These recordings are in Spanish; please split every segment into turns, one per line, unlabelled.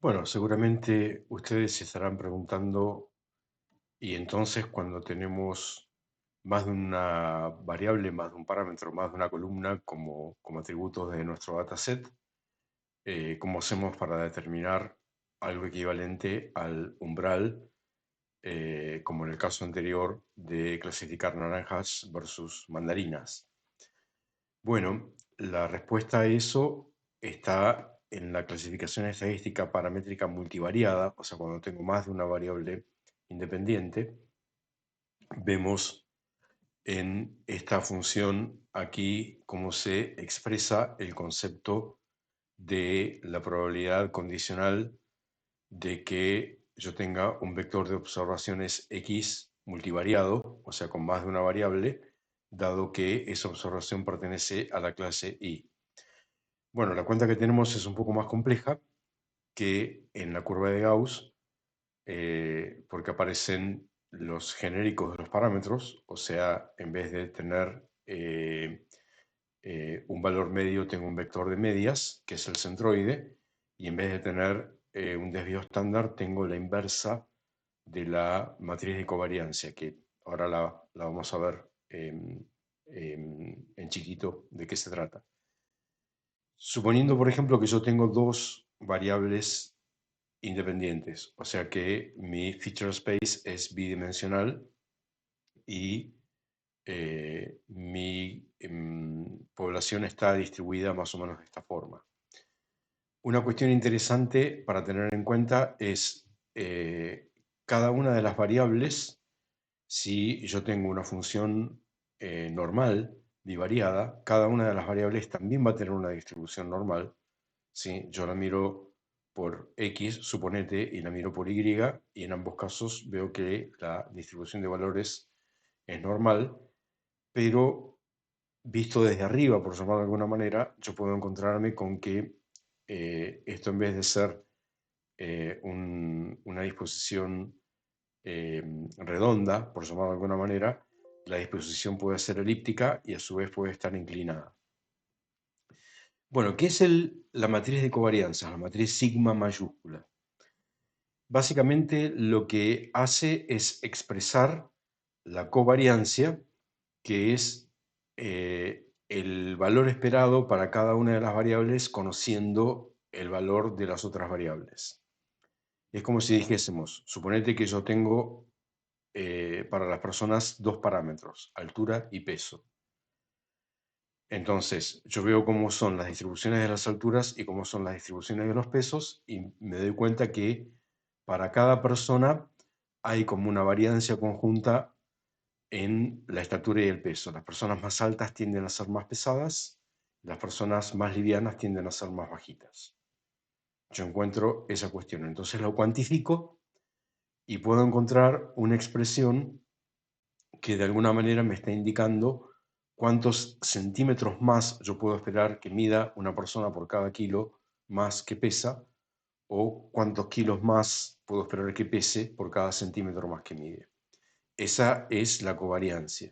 Bueno, seguramente ustedes se estarán preguntando, y entonces cuando tenemos más de una variable, más de un parámetro, más de una columna como atributos de nuestro dataset, ¿cómo hacemos para determinar algo equivalente al umbral, como en el caso anterior de clasificar naranjas versus mandarinas? Bueno, la respuesta a eso está en la clasificación estadística paramétrica multivariada, o sea, cuando tengo más de una variable independiente, vemos en esta función aquí cómo se expresa el concepto de la probabilidad condicional de que yo tenga un vector de observaciones X multivariado, o sea, con más de una variable, dado que esa observación pertenece a la clase Y. Bueno, la cuenta que tenemos es un poco más compleja que en la curva de Gauss, porque aparecen los genéricos de los parámetros, o sea, en vez de tener un valor medio, tengo un vector de medias, que es el centroide, y en vez de tener un desvío estándar, tengo la inversa de la matriz de covariancia, que ahora la vamos a ver en chiquito de qué se trata. Suponiendo, por ejemplo, que yo tengo dos variables independientes, o sea que mi feature space es bidimensional y mi población está distribuida más o menos de esta forma. Una cuestión interesante para tener en cuenta es cada una de las variables. Si yo tengo una función normal, bivariada, cada una de las variables también va a tener una distribución normal. ¿Sí? Yo la miro por X, suponete, y la miro por Y, y en ambos casos veo que la distribución de valores es normal, pero visto desde arriba, por llamarlo de alguna manera, yo puedo encontrarme con que esto, en vez de ser una disposición eh, redonda, por llamarlo de alguna manera, la disposición puede ser elíptica y a su vez puede estar inclinada. Bueno, ¿qué es la matriz de covarianza? La matriz sigma mayúscula. Básicamente lo que hace es expresar la covariancia, que es el valor esperado para cada una de las variables conociendo el valor de las otras variables. Es como si dijésemos, suponete que yo tengo para las personas dos parámetros, altura y peso. Entonces, yo veo cómo son las distribuciones de las alturas y cómo son las distribuciones de los pesos y me doy cuenta que para cada persona hay como una variancia conjunta en la estatura y el peso. Las personas más altas tienden a ser más pesadas, las personas más livianas tienden a ser más bajitas. Yo encuentro esa cuestión, entonces lo cuantifico y puedo encontrar una expresión que de alguna manera me está indicando cuántos centímetros más yo puedo esperar que mida una persona por cada kilo más que pesa, o cuántos kilos más puedo esperar que pese por cada centímetro más que mide. Esa es la covariancia.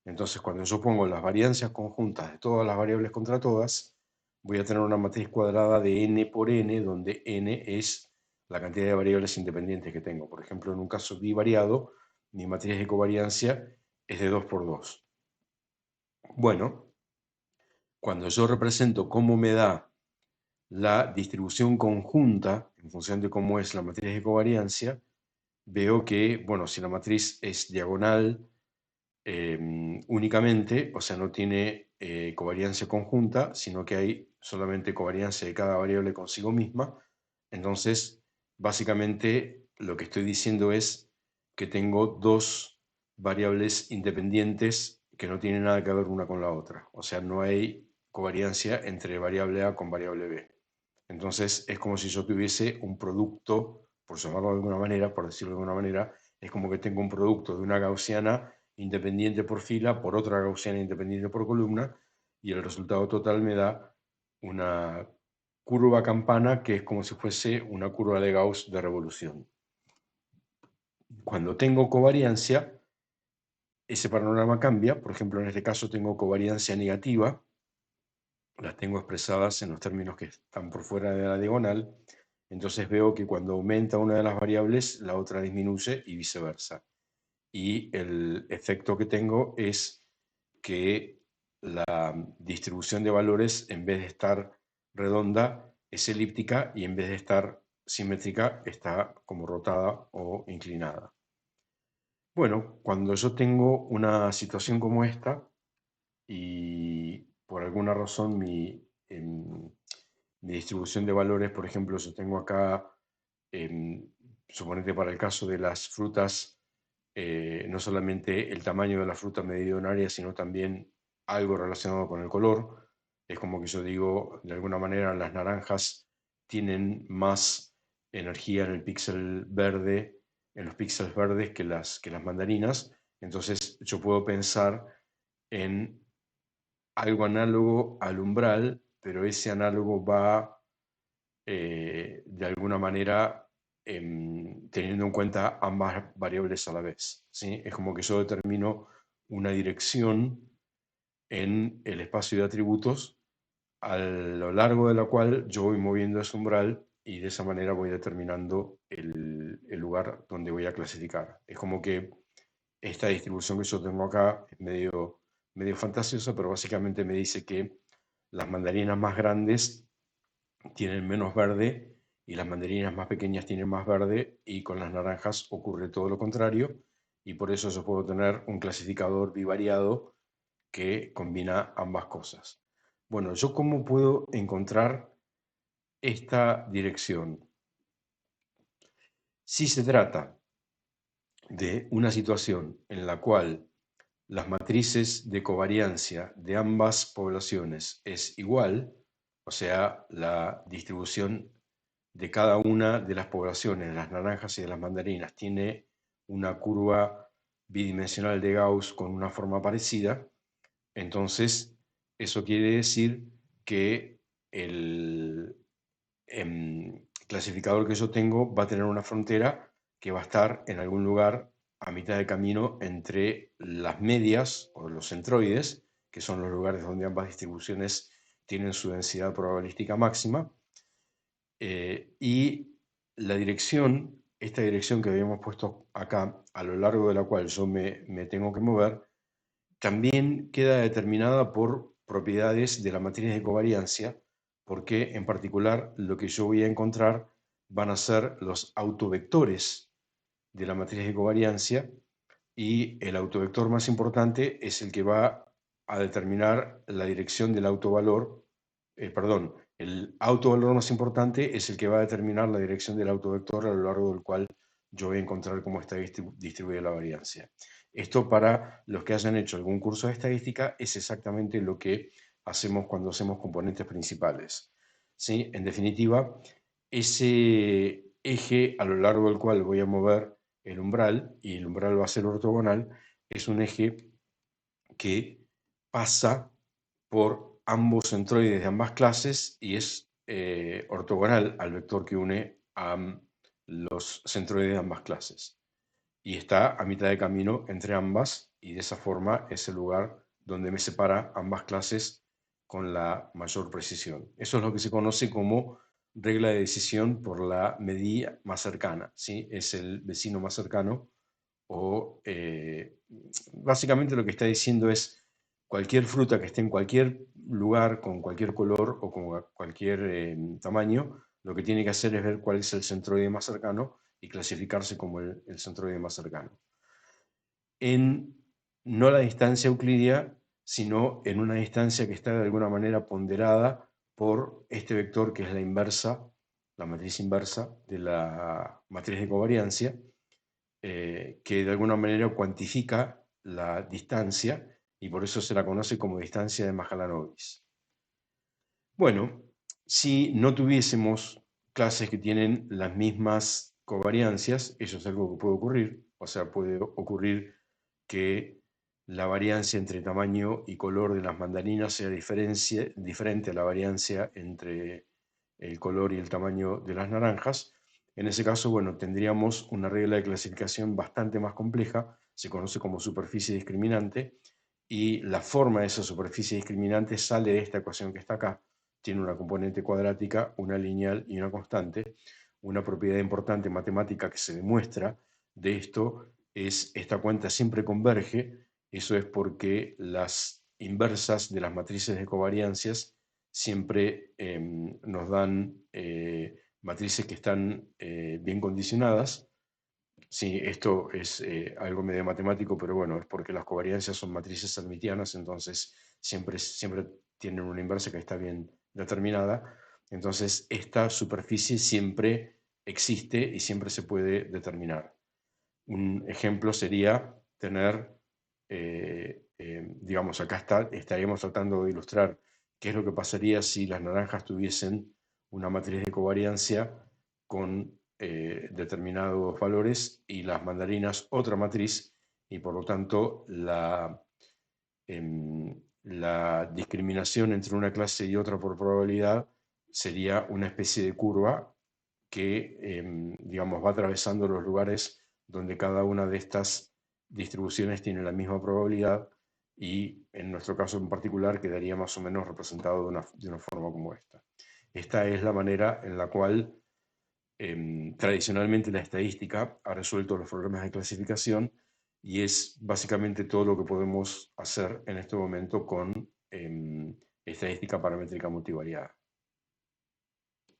Entonces, cuando yo pongo las variancias conjuntas de todas las variables contra todas, voy a tener una matriz cuadrada de n por n, donde n es la cantidad de variables independientes que tengo. Por ejemplo, en un caso bivariado, mi matriz de covariancia es de 2 por 2. Bueno, cuando yo represento cómo me da la distribución conjunta, en función de cómo es la matriz de covariancia, veo que, bueno, si la matriz es diagonal únicamente, o sea, no tiene covariancia conjunta, sino que hay solamente covariancia de cada variable consigo misma, entonces, básicamente, lo que estoy diciendo es que tengo dos variables independientes que no tienen nada que ver una con la otra. O sea, no hay covariancia entre variable A con variable B. Entonces, es como si yo tuviese un producto, por llamarlo de alguna manera, por decirlo de alguna manera, es como que tengo un producto de una gaussiana independiente por fila por otra gaussiana independiente por columna, y el resultado total me da una curva campana que es como si fuese una curva de Gauss de revolución. Cuando tengo covariancia, ese panorama cambia. Por ejemplo, en este caso tengo covariancia negativa, las tengo expresadas en los términos que están por fuera de la diagonal, entonces veo que cuando aumenta una de las variables, la otra disminuye y viceversa. Y el efecto que tengo es que la distribución de valores, en vez de estar redonda, es elíptica, y en vez de estar simétrica, está como rotada o inclinada. Bueno, cuando yo tengo una situación como esta y por alguna razón mi distribución de valores, por ejemplo, yo tengo acá, suponete para el caso de las frutas, no solamente el tamaño de la fruta medido en área, sino también algo relacionado con el color. Es como que yo digo, de alguna manera, las naranjas tienen más energía en el píxel verde, en los píxeles verdes que las mandarinas. Entonces yo puedo pensar en algo análogo al umbral, pero ese análogo va de alguna manera teniendo en cuenta ambas variables a la vez, ¿sí? Es como que yo determino una dirección en el espacio de atributos a lo largo de la cual yo voy moviendo ese umbral, y de esa manera voy determinando el lugar donde voy a clasificar. Es como que esta distribución que yo tengo acá es medio fantasiosa, pero básicamente me dice que las mandarinas más grandes tienen menos verde y las mandarinas más pequeñas tienen más verde, y con las naranjas ocurre todo lo contrario, y por eso yo puedo tener un clasificador bivariado que combina ambas cosas. Bueno, ¿yo cómo puedo encontrar esta dirección? Si se trata de una situación en la cual las matrices de covariancia de ambas poblaciones es igual, o sea, la distribución de cada una de las poblaciones de las naranjas y de las mandarinas tiene una curva bidimensional de Gauss con una forma parecida, entonces eso quiere decir que el clasificador que yo tengo va a tener una frontera que va a estar en algún lugar a mitad de camino entre las medias o los centroides, que son los lugares donde ambas distribuciones tienen su densidad probabilística máxima, y la dirección, esta dirección que habíamos puesto acá, a lo largo de la cual yo me tengo que mover, también queda determinada por propiedades de la matriz de covariancia, porque en particular lo que yo voy a encontrar van a ser los autovectores de la matriz de covariancia, y el autovector más importante es el que va a determinar la dirección del autovalor, perdón, el autovalor más importante es el que va a determinar la dirección del autovector a lo largo del cual yo voy a encontrar cómo está distribuida la variancia. Esto, para los que hayan hecho algún curso de estadística, es exactamente lo que hacemos cuando hacemos componentes principales, ¿sí? En definitiva, ese eje a lo largo del cual voy a mover el umbral, y el umbral va a ser ortogonal, es un eje que pasa por ambos centroides de ambas clases y es ortogonal al vector que une a los centroides de ambas clases. Y está a mitad de camino entre ambas, y de esa forma es el lugar donde me separa ambas clases con la mayor precisión. Eso es lo que se conoce como regla de decisión por la medida más cercana, ¿sí? Es el vecino más cercano, o básicamente lo que está diciendo es cualquier fruta que esté en cualquier lugar, con cualquier color o con cualquier tamaño, lo que tiene que hacer es ver cuál es el centroide más cercano y clasificarse como el centroide más cercano. En no la distancia euclidia, sino en una distancia que está de alguna manera ponderada por este vector, que es la inversa, la matriz inversa de la matriz de covariancia, que de alguna manera cuantifica la distancia, y por eso se la conoce como distancia de Mahalanobis. Bueno, si no tuviésemos clases que tienen las mismas covariancias, eso es algo que puede ocurrir, o sea, puede ocurrir que la variancia entre tamaño y color de las mandarinas sea diferente a la variancia entre el color y el tamaño de las naranjas. En ese caso, bueno, tendríamos una regla de clasificación bastante más compleja, se conoce como superficie discriminante, y la forma de esa superficie discriminante sale de esta ecuación que está acá. Tiene una componente cuadrática, una lineal y una constante. una propiedad importante matemática que se demuestra de esto es esta cuenta siempre converge. Eso es porque las inversas de las matrices de covariancias siempre nos dan matrices que están bien condicionadas. Sí, esto es algo medio matemático, pero bueno, es porque las covariancias son matrices hermitianas, entonces siempre tienen una inversa que está bien determinada. Entonces, esta superficie siempre existe y siempre se puede determinar. Un ejemplo sería tener, digamos, estaríamos tratando de ilustrar qué es lo que pasaría si las naranjas tuviesen una matriz de covariancia con determinados valores y las mandarinas otra matriz, y por lo tanto la discriminación entre una clase y otra por probabilidad sería una especie de curva que, digamos, va atravesando los lugares donde cada una de estas distribuciones tiene la misma probabilidad, y en nuestro caso en particular quedaría más o menos representado de una forma como esta. Esta es la manera en la cual tradicionalmente la estadística ha resuelto los problemas de clasificación, y es básicamente todo lo que podemos hacer en este momento con estadística paramétrica multivariada.